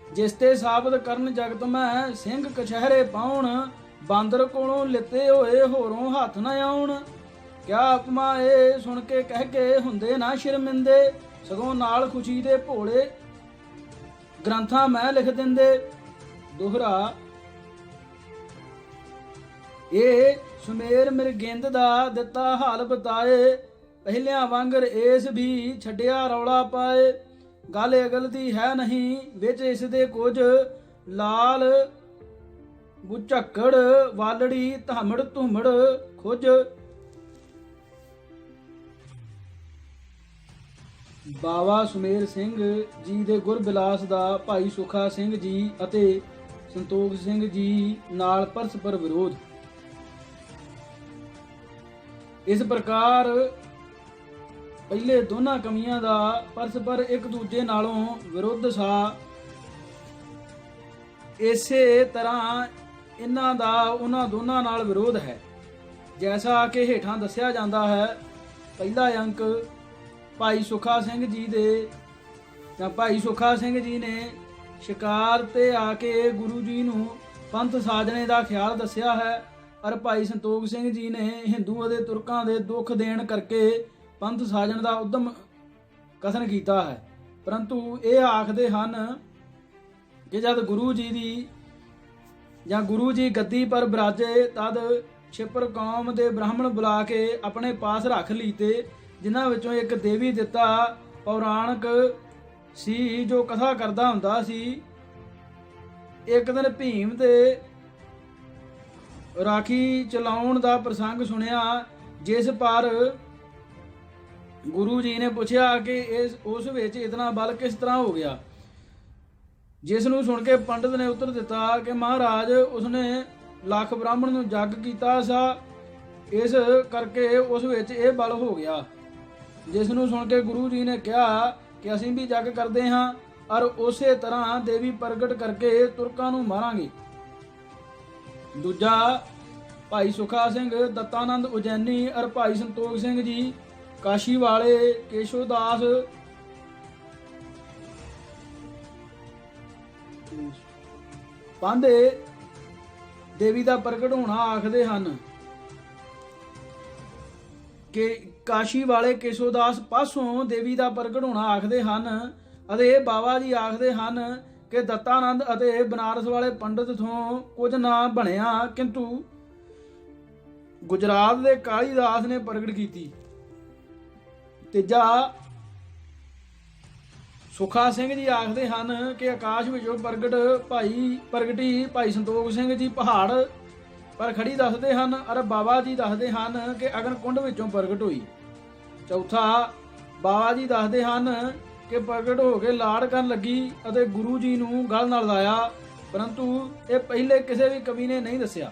ਜਿਸ ਤੇ ਸਾਬਤ ਕਰਨ ਜਗਤ ਮੈਂ ਸਿੰਘ ਕਛਹਿਰੇ ਪਾਉਣ, ਬਾਂਦਰ ਕੋਲੋਂ ਲਿੱਤੇ ਹੋਏ ਹੋਰੋਂ ਹੱਥ ਨਾ ਆਉਣ। ਕਿਆ ਉਪਮਾ ਇਹ ਸੁਣ ਕੇ ਕਹਿ ਕੇ ਹੁੰਦੇ ਨਾ ਸ਼ਰਮਿੰਦੇ, ਸਗੋਂ ਨਾਲ ਖੁਸ਼ੀ ਦੇ ਭੋਲੇ ਗ੍ਰੰਥਾਂ ਮੈਂ ਲਿਖ ਦਿੰਦੇ। ਦੋਹਰਾ ਇਹ ਸੁਮੇਰ ਮਿਰਗਿੰਦ ਦਾ ਦਿੱਤਾ ਹਾਲ ਬਤਾਏ, ਪਹਿਲਿਆਂ ਵਾਂਗਰ ਇਸ ਵੀ ਛੱਡਿਆ ਰੌਲਾ ਪਾਏ। ਗੱਲ ਅਗਲ ਦੀ ਹੈ ਨਹੀਂ ਵਿੱਚ ਇਸ ਦੇ ਕੁਝ, ਲਾਲ ਗੁਝੱਕੜ ਵਾਲੜੀ ਧਾਮੜ ਧੂਮੜ ਖੁੱਜ। ਬਾਵਾ ਸੁਮੇਰ ਸਿੰਘ ਜੀ ਦੇ ਗੁਰਬਿਲਾਸ ਦਾ ਭਾਈ ਸੁਖਾ ਸਿੰਘ ਜੀ ਅਤੇ ਸੰਤੋਖ ਸਿੰਘ ਜੀ ਨਾਲ ਪਰਸਪਰ ਵਿਰੋਧ। इस प्रकार ਪਹਿਲੇ ਦੋਨਾਂ ਕਮੀਆਂ ਦਾ ਪਰਸਪਰ ਇੱਕ ਦੂਜੇ ਨਾਲੋਂ ਵਿਰੁੱਧ ਸਾ। ਇਸੇ ਤਰ੍ਹਾਂ ਇਹਨਾਂ ਦਾ ਉਹਨਾਂ ਦੋਨਾਂ ਨਾਲ ਵਿਰੋਧ ਹੈ, ਜੈਸਾ ਕਿ ਹੇਠਾਂ ਦੱਸਿਆ ਜਾਂਦਾ ਹੈ। ਪਹਿਲਾ ਅੰਕ ਭਾਈ ਸੁੱਖਾ ਸਿੰਘ ਜੀ ਦੇ ਤਾਂ ਭਾਈ ਸੁੱਖਾ ਸਿੰਘ ਜੀ ਨੇ ਸ਼ਿਕਾਰ ਤੇ ਆ ਕੇ ਗੁਰੂ ਜੀ ਨੂੰ ਪੰਥ ਸਾਜਣੇ ਦਾ ਖਿਆਲ ਦੱਸਿਆ ਹੈ, ਔਰ ਭਾਈ ਸੰਤੋਖ ਸਿੰਘ ਜੀ ਨੇ ਹਿੰਦੂ ਅਤੇ ਤੁਰਕਾਂ ਦੇ ਦੁੱਖ ਦੇਣ ਕਰਕੇ ਪੰਥ ਸਾਜਣ ਦਾ ਉਦਮ ਕਥਨ ਕੀਤਾ ਹੈ। ਪਰੰਤੂ ਇਹ ਆਖਦੇ ਹਨ ਕਿ ਜਦ ਗੁਰੂ ਜੀ ਦੀ ਜਾਂ ਗੁਰੂ ਜੀ ਗੱਦੀ ਪਰ ਬਿਰਾਜੇ ਤਦ ਛਿਪਰ ਕੌਮ ਦੇ ਬ੍ਰਾਹਮਣ ਬੁਲਾ ਕੇ ਆਪਣੇ ਪਾਸ ਰੱਖ ਲੀਤੇ, ਜਿਨ੍ਹਾਂ ਵਿੱਚੋਂ ਇੱਕ ਦੇਵੀ ਦਿੱਤਾ ਪੌਰਾਣਿਕ ਸੀ ਜੋ ਕਥਾ ਕਰਦਾ ਹੁੰਦਾ ਸੀ। ਇੱਕ ਦਿਨ ਭੀਮ ਦੇ ਰਾਖੀ ਚਲਾਉਣ ਦਾ ਪ੍ਰਸੰਗ ਸੁਣਿਆ, ਜਿਸ ਪਰ ਗੁਰੂ ਜੀ ਨੇ ਪੁੱਛਿਆ ਕਿ ਉਸ ਵਿੱਚ ਇਤਨਾ ਬਲ ਕਿਸ ਤਰ੍ਹਾਂ ਹੋ ਗਿਆ, ਜਿਸ ਨੂੰ ਸੁਣ ਕੇ ਪੰਡਤ ਨੇ ਉੱਤਰ ਦਿੱਤਾ ਕਿ ਮਹਾਰਾਜ ਉਸਨੇ ਲੱਖ ਬ੍ਰਾਹਮਣ ਨੂੰ ਜੱਗ ਕੀਤਾ ਸਾ, ਇਸ ਕਰਕੇ ਉਸ ਵਿੱਚ ਇਹ ਬਲ ਹੋ ਗਿਆ। ਜਿਸ ਨੂੰ ਸੁਣ ਕੇ ਗੁਰੂ ਜੀ ਨੇ ਕਿਹਾ ਕਿ ਅਸੀਂ ਵੀ ਜੱਗ ਕਰਦੇ ਹਾਂ, ਔਰ ਉਸੇ ਤਰ੍ਹਾਂ ਦੇਵੀ ਪ੍ਰਗਟ ਕਰਕੇ ਤੁਰਕਾਂ ਨੂੰ ਮਾਰਾਂਗੇ। ਦੂਜਾ ਭਾਈ ਸੁੱਖਾ ਸਿੰਘ ਦੱਤਾਨੰਦ ਉਜੈਨੀ ਔਰ ਭਾਈ ਸੰਤੋਖ ਸਿੰਘ ਜੀ ਕਾਸ਼ੀ ਵਾਲੇ ਕੇਸ਼ੋਦਾਸ ਪਾਂਦੇ ਦੇਵੀ ਦਾ ਪ੍ਰਗਟ ਹੋਣਾ ਆਖਦੇ ਹਨ ਕਿ ਕਾਸ਼ੀ ਵਾਲੇ ਕੇਸ਼ੋਦਾਸ ਪਾਸੋਂ ਦੇਵੀ ਦਾ ਪ੍ਰਗਟ ਹੋਣਾ ਆਖਦੇ ਹਨ, ਅਤੇ ਬਾਬਾ ਜੀ ਆਖਦੇ ਹਨ ਕਿ ਦੱਤਾਨੰਦ ਅਤੇ ਬਨਾਰਸ ਵਾਲੇ ਪੰਡਤ ਤੋਂ ਕੁਝ ਨਾ ਬਣਿਆ, ਕਿੰਤੂ ਗੁਜਰਾਤ ਦੇ ਕਾਲੀਦਾਸ ਨੇ ਪ੍ਰਗਟ ਕੀਤੀ। ਤੀਜਾ ਸੁੱਖਾ ਸਿੰਘ ਜੀ ਆਖਦੇ ਹਨ ਕਿ ਆਕਾਸ਼ ਵਿੱਚੋਂ ਪ੍ਰਗਟੀ ਭਾਈ ਸੰਤੋਖ ਸਿੰਘ ਜੀ ਪਹਾੜ ਪਰ ਖੜੀ ਦੱਸਦੇ ਹਨ, ਔਰ ਬਾਬਾ ਜੀ ਦੱਸਦੇ ਹਨ ਕਿ ਅਗਨ ਕੁੰਡ ਵਿੱਚੋਂ ਪ੍ਰਗਟ ਹੋਈ। ਚੌਥਾ ਬਾਬਾ ਜੀ ਦੱਸਦੇ ਹਨ ਕਿ ਪ੍ਰਗਟ ਹੋ ਕੇ ਲਾੜ ਕਰਨ ਲੱਗੀ ਅਤੇ ਗੁਰੂ ਜੀ ਨੂੰ ਗਲ ਨਾਲ ਲਾਇਆ, ਪਰੰਤੂ ਇਹ ਪਹਿਲੇ ਕਿਸੇ ਵੀ ਕਵੀ ਨੇ ਨਹੀਂ ਦੱਸਿਆ।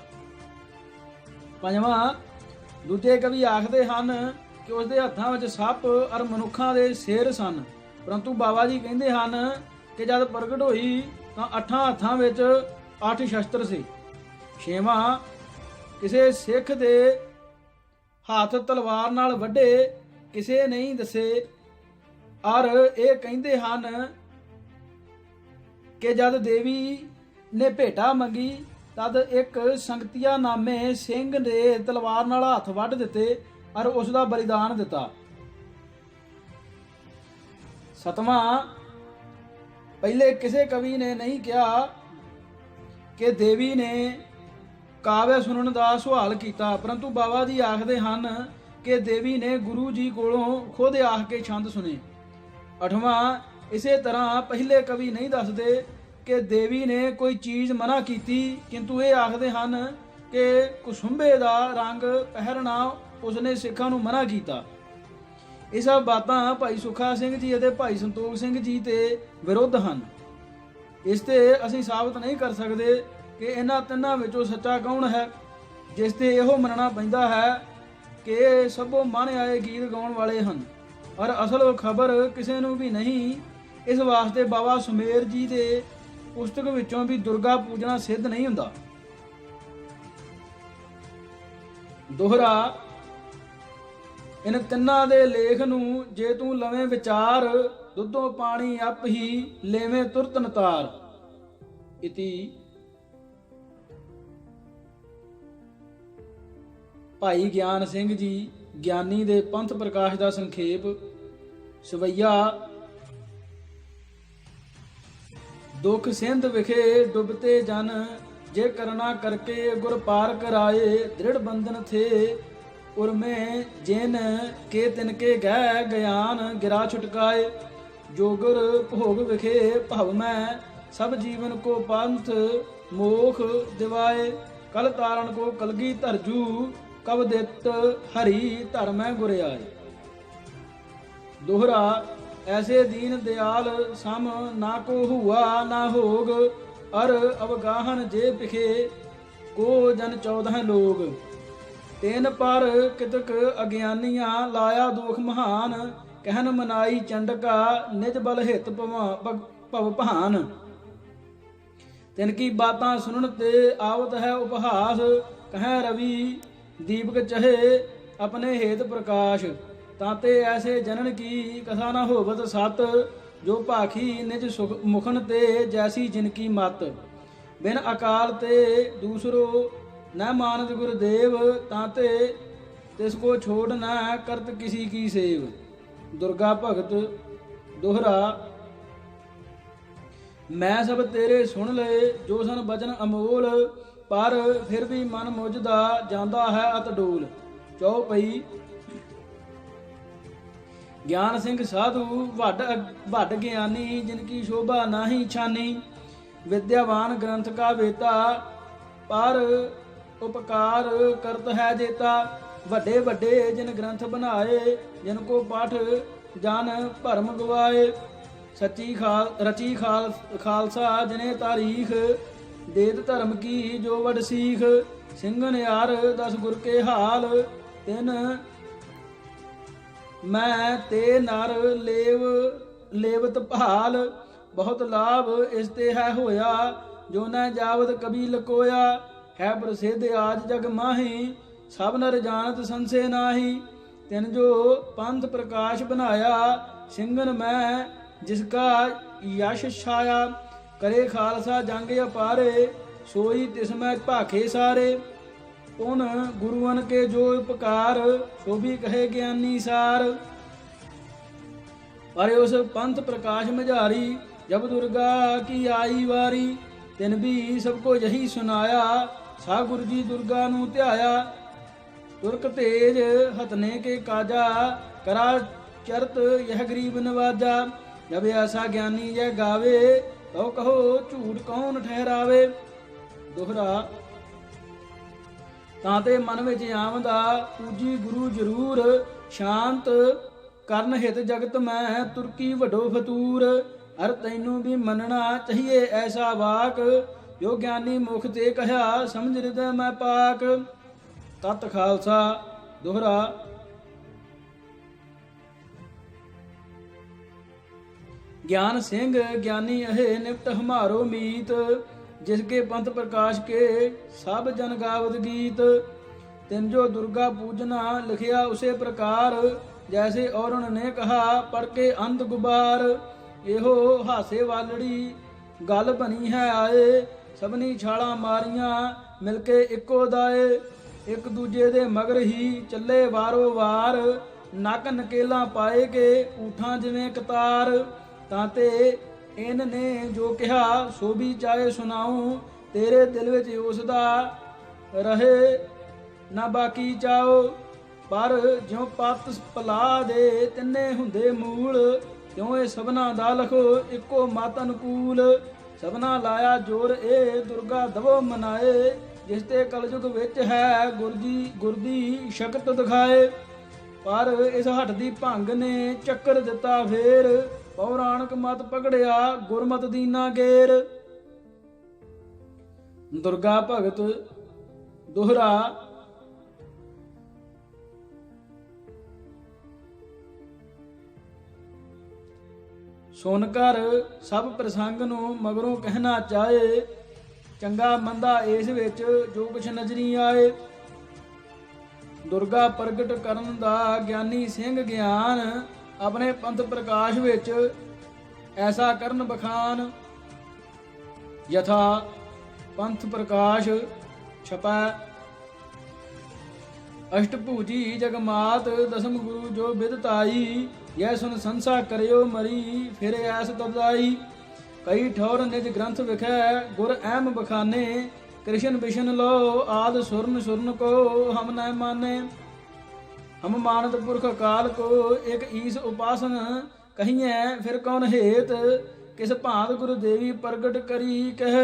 ਪੰਜਵਾਂ ਦੂਜੇ ਕਵੀ ਆਖਦੇ ਹਨ ਕਿ ਉਸਦੇ ਹੱਥਾਂ ਵਿੱਚ ਸੱਪ ਔਰ ਮਨੁੱਖਾਂ ਦੇ ਸਿਰ ਸਨ, ਪਰੰਤੂ ਬਾਬਾ ਜੀ ਕਹਿੰਦੇ ਹਨ ਕਿ ਜਦ ਪ੍ਰਗਟ ਹੋਈ ਤਾਂ 8 ਹੱਥਾਂ ਵਿੱਚ 8 ਸ਼ਸਤਰ ਸੀ। ਛੇਵਾਂ ਕਿਸੇ ਸਿੱਖ ਦੇ ਹੱਥ ਤਲਵਾਰ ਨਾਲ ਵੱਢੇ ਕਿਸੇ ਨਹੀਂ ਦੱਸੇ, ਔਰ ਇਹ ਕਹਿੰਦੇ ਹਨ ਕਿ ਜਦ ਦੇਵੀ ਨੇ ਭੇਟਾ ਮੰਗੀ ਤਦ ਇੱਕ ਸੰਗਤੀਆ ਨਾਮੇ ਸਿੰਘ ਨੇ ਤਲਵਾਰ ਨਾਲ ਹੱਥ ਵੱਢ ਦਿੱਤੇ ਔਰ ਉਸ ਦਾ ਬਲੀਦਾਨ ਦਿੱਤਾ। ਸਤਵਾਂ ਪਹਿਲੇ ਕਿਸੇ ਕਵੀ ਨੇ ਨਹੀਂ ਕਿਹਾ ਕਿ ਦੇਵੀ ਨੇ ਕਾਵਿ ਸੁਣਨ ਦਾ ਸਵਾਲ ਕੀਤਾ, ਪਰੰਤੂ ਬਾਬਾ ਜੀ ਆਖਦੇ ਹਨ ਕਿ ਦੇਵੀ ਨੇ ਗੁਰੂ ਜੀ ਕੋਲੋਂ ਖੁਦ ਆਖ ਕੇ ਛੰਦ ਸੁਣੇ। ਅੱਠਵਾਂ ਇਸੇ ਤਰ੍ਹਾਂ ਪਹਿਲੇ ਕਵੀ ਨਹੀਂ ਦੱਸਦੇ ਕਿ ਦੇਵੀ ਨੇ ਕੋਈ ਚੀਜ਼ ਮਨਾ ਕੀਤੀ, ਕਿੰਤੂ ਇਹ ਆਖਦੇ ਹਨ ਕਿ ਕੁਸੁੰਬੇ ਦਾ ਰੰਗ ਪਹਿਰਣਾ ਉਸਨੇ ਸਿੱਖਾਂ ਨੂੰ ਮਨਾ ਕੀਤਾ। ਇਹ ਸਭ ਬਾਤਾਂ ਭਾਈ ਸੁੱਖਾ ਸਿੰਘ ਜੀ ਅਤੇ ਭਾਈ ਸੰਤੋਖ ਸਿੰਘ ਜੀ ਤੇ ਵਿਰੁੱਧ ਹਨ। ਇਸ ਤੇ ਅਸੀਂ ਸਾਬਤ ਨਹੀਂ ਕਰ ਸਕਦੇ ਕਿ ਇਹਨਾਂ ਤਿੰਨਾਂ ਵਿੱਚੋਂ ਸੱਚਾ ਕੌਣ ਹੈ, ਜਿਸ ਤੇ ਇਹੋ ਮੰਨਣਾ ਪੈਂਦਾ ਹੈ ਕਿ ਇਹ ਸਭੋਂ ਮਨ ਆਏ ਗੀਤ ਗਾਉਣ ਵਾਲੇ ਹਨ, ਔਰ ਅਸਲ ਖਬਰ ਕਿਸੇ ਨੂੰ ਵੀ ਨਹੀਂ। ਇਸ ਵਾਸਤੇ ਬਾਬਾ ਸੁਮੇਰ ਜੀ ਦੇ ਪੁਸਤਕ ਵਿੱਚੋਂ ਵੀ ਦੁਰਗਾ ਪੂਜਣਾ ਸਿੱਧ ਨਹੀਂ ਹੁੰਦਾ। ਦੋਹਰਾ ਇਨ ਤਿੰਨਾਂ ਦੇ ਲੇਖ ਨੂੰ ਜੇ ਤੂੰ ਲਵੇਂ ਵਿਚਾਰ, ਦੁੱਧੋਂ ਪਾਣੀ ਆਪ ਹੀ ਲੇਵੇਂ ਤੁਰਤ ਨਤਾਰ। ਇਤੀ ਭਾਈ ਗਿਆਨ ਸਿੰਘ ਜੀ ਗਿਆਨੀ ਦੇ ਪੰਥ ਪ੍ਰਕਾਸ਼ ਦਾ ਸੰਖੇਪ। ਸਵਈਆ ਦੁਖ ਸਿੰਧ ਵਿਖੇ ਡੁੱਬਤੇ ਜਨ, ਜੇ ਕਰਨਾ ਕਰਕੇ ਗੁਰ ਪਾਰ ਕਰਾਏ। ਦ੍ਰਿੜ ਬੰਧਨ ਥੇ ਉਰਮੇ ਜਿਨ ਕੇ ਤਿਨਕੇ ਗਹਿ ਗਿਆਨ ਗਿਰਾ ਛੁਟਕਾਏ। ਜੋਗਰ ਭੋਗ ਵਿਖੇ ਭਵ ਮੈਂ ਸਭ ਜੀਵਨ ਕੋ ਪੰਥ ਮੋਖ ਦਿਵਾਏ। ਕਲ ਤਾਰਨ ਕੋ ਕਲਗੀ ਧਰਜੂ ਕਬ ਦਿੱਤ ਹਰੀ ਧਰਮੈ ਗੁਰ ਆਏ। ਦੋਹਰਾ ऐसे दीन दयाल सम ना को हुआ ना होग, अर अवगाहन जे पिखे को जन 14 लोग। ਤੈਨ ਪਰ ਕਿਤਕ ਅਗਿਆਨੀਆਂ ਲਾਇਆ ਦੋਖ ਮਹਾਨ ਕਹਿਨ ਮਨਾਈ ਚੰਡਕਾ ਨਿਜ ਬਲ ਹਿਤ ਭਵ ਭਾਨ ਤਿਨ ਕੀ ਬਾਤਾਂ ਸੁਣਨ ਤੇ ਆਵਤ ਹੈ ਉਪਹਾਸ ਕਹੈ ਰਵੀ ਦੀਪਕ ਚਹੇ ਆਪਣੇ ਹੇਤ ਪ੍ਰਕਾਸ਼ ਤਾਤੇ ਐਸੇ ਜਨਨ ਕੀ ਕਥਾ ਨਾ ਹੋਵਤ ਸਤ ਜੋ ਭਾਖੀ ਨਿਜ ਸੁਖ ਮੁਖਨ ਤੇ ਜੈਸੀ ਜਿਨ ਕੀ ਮਤ ਬਿਨ ਅਕਾਲ ਤੇ ਦੂਸਰੋ न मानत गुरुदेव ताते तिसको छोड़ न करत किसी की सेव। दुर्गा भगत दोहरा मैं सब तेरे सुन लए जो सन बचन अमोल पर फिर भी मन मुझदा जांदा है अत डोल। चौपई ज्ञान सिंह साधु वड ज्ञानी जिनकी शोभा नाही छानी विद्यावान ग्रंथ का वेता पर उपकार करत है जेता। ਵੱਡੇ ਵੱਡੇ ਜਿਨ ਗ੍ਰੰਥ ਬਣਾਏ ਜਿਨ ਕੋ ਪਾਠ ਜਾਨ ਭਰਮ ਗਵਾਏ ਸੱਚੀ ਰਚੀ ਖਾਲਸਾ ਜਿਨੇ ਤਾਰੀਖ ਦੇਤ ਧਰਮ ਕੀ ਜੋ ਵਡ ਸੀਖ ਸਿੰਘਨ ਯਾਰ ਦਸ ਗੁਰ ਕੇ ਹਾਲ ਤਿਨ ਮੈਂ ਤੇ ਨਰ ਲੇਵਤ ਭਾਲ ਬਹੁਤ ਲਾਭ ਇਸ ਤੇ ਹੈ ਹੋਇਆ ਜੋ ਨ ਜਾਵਤ ਕਬੀ ਲਕੋਇਆ है प्रसिद्ध आज जग माही सब नर जानत संशय नाही तिन जो पंथ प्रकाश बनाया सिंगन मैं जिसका यश छाया करे खालसा जंग अपारे सोई तिसमै भाखे सारे उन गुरुअन के जो उपकार सो भी कहे ज्ञानी सार। पर उस पंथ प्रकाश मझारी जब दुर्गा की आई वारी तिन भी सबको यही सुनाया सा गुरु जी दुर्गा नू ध्याया। तुरक तेज हथने के काजा करा चरत यह गरीब नवाजा जब ऐसा ज्ञानी यह गावे तो कहो झूठ कौन ठहरावे। दोहरा ताते मन विच आमदा पूजी गुरु जरूर शांत करन हित जगत मैं तुरकी वडो फतूर अर तैनू भी मनना चाहिए ऐसा वाक जो ज्ञानी मुख ते कहा समझ हृदय मैं पाक। तत खालसा दोहरा ज्ञान सिंह ज्ञानी अहे निपट हमारो मीत जिसके पंथ प्रकाश के सब जन गावत गीत तिन जो दुर्गा पूजना लिखिया उसे प्रकार जैसे औरन ने कहा पढ़ के अंत गुबार एहो हासे वालड़ी गल बनी है आए सबनी छाला मारियां मिलके इक्को दाए एक दूजे दे मगर ही चले वारो वार नक नकेला पाए के ऊठां जिवें कतार ताते इन ने जो कहा सो भी चाहे सुनाऊं तेरे दिल विच उसदा रहे ना बाकी चाओ पर ज्यों पत पला दे तिन्ने हुंदे मूल त्यों ए सबना दा लखो इक्को मत अनुकूल सबना लाया जोर ए दुर्गा दवो मनाए जिस ते कलयुग विच है गुर दी शक्ति दिखाए। पर इस हट दी भंग ने चक्कर दिता फेर पौराणिक मत पकड़िया गुरमत दीना गेर। दुर्गा भगत दोहरा सुन कर सब प्रसंग नूं मगरों कहना चाहे चंगा मंदा इस विच जो कुछ नजरी आए। दुर्गा प्रगट करन दा ज्ञानी सिंह ज्ञान अपने पंथ प्रकाश विच ऐसा करन बखान यथा पंथ प्रकाश छपा अष्टभुजी जगमात दसम गुरु जो विदताई यह सुन संसा करियो मरी फिर ऐस तबदाई। कई ठौर निज ग्रंथ विखै गुर अहम बखाने कृष्ण बिशन लो आद सुरन को हम न माने। हम मानत पुरख काल को एक ईस उपासन कहिए फिर कौन हेत किस भांत गुरु देवी प्रगट करी कह।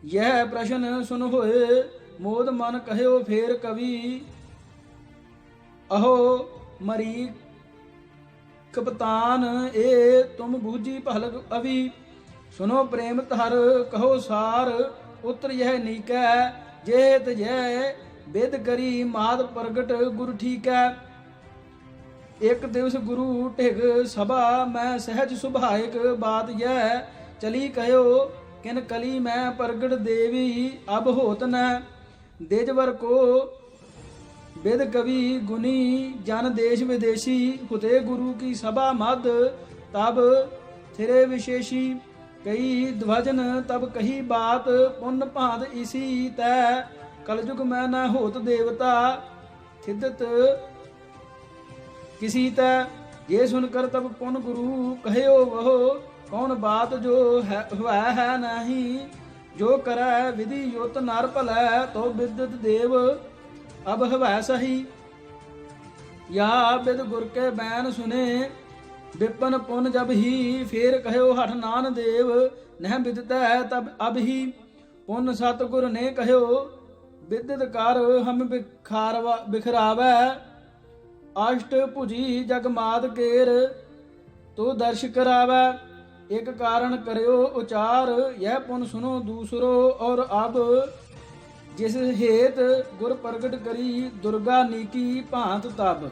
यह प्रश्न सुन होए मोद मन कहयो फेर कवि अहो मरी कपतान ए तुम बूझी भलक अवि। सुनो प्रेम धर कहो सार उत्तर यह नीकै जेत जय ਬਿਦ ਕਰੀ ਮਾਦ ਪ੍ਰਗਟ ਗੁਰ ਠੀਕੈ। ਇੱਕ ਦਿਵਸ ਗੁਰੂ ਢਿਗ ਸਭਾ ਮੈਂ ਸਹਿਜ ਸੁਭਾਇਕ ਬਾਤ ਯਹ ਚਲੀ ਕਹਿਓ ਕਿਨ ਕਲੀ ਮੈਂ ਪ੍ਰਗਟ ਦੇਵੀ ਅਬ ਹੋਤ ਨ ਦੇਜਵਰ ਕੋ ਬਿਦ ਕਵੀ ਗੁਨੀ ਜਨ ਦੇਸ਼ ਵਿਦੇਸ਼ੀ ਹੁਤੇ ਗੁਰੂ ਕੀ ਸਭਾ ਮਦ ਤਬ ਥਿਰੇ ਵਿਸ਼ੇਸ਼ੀ ਕਈ ਧਵਜਨ ਤਬ ਕਹੀ ਬਾਤ ਪੁੰਨ ਭਾਂਤ ਇਸੀ ਤੈ ਕਲਯੁਗ ਮੈਂ ਨ ਹੋਤ ਦੇਵਤਾ ਥਿਦਤ किसी तै ये सुनकर तब पुन गुरु कहो वह कौन बात जो है नहीं जो करे विधि युत नर भलै तो विद्युत देव अब हवै सही। या विद गुर के बैन सुने विपन पुन जब ही फेर कहो हठ नान देव नह विदतै तब अब ही पुन सतगुर ने कहो विद्युत कर हम बिखरावै अष्ट भुजी जगमात केर तो दर्श करावै। एक कारण करियो उचार यह पुन सुनो दूसरो और अब जिस हेत गुर प्रगट करी दुर्गा नीकी भांत तब।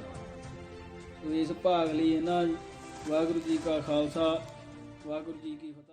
तो इस भाग ਲਈ ਇਹਨਾਂ ਵਾਹਿਗੁਰੂ ਜੀ ਕਾ ਖਾਲਸਾ ਵਾਹਿਗੁਰੂ ਜੀ ਕੀ ਫਤਿਹ।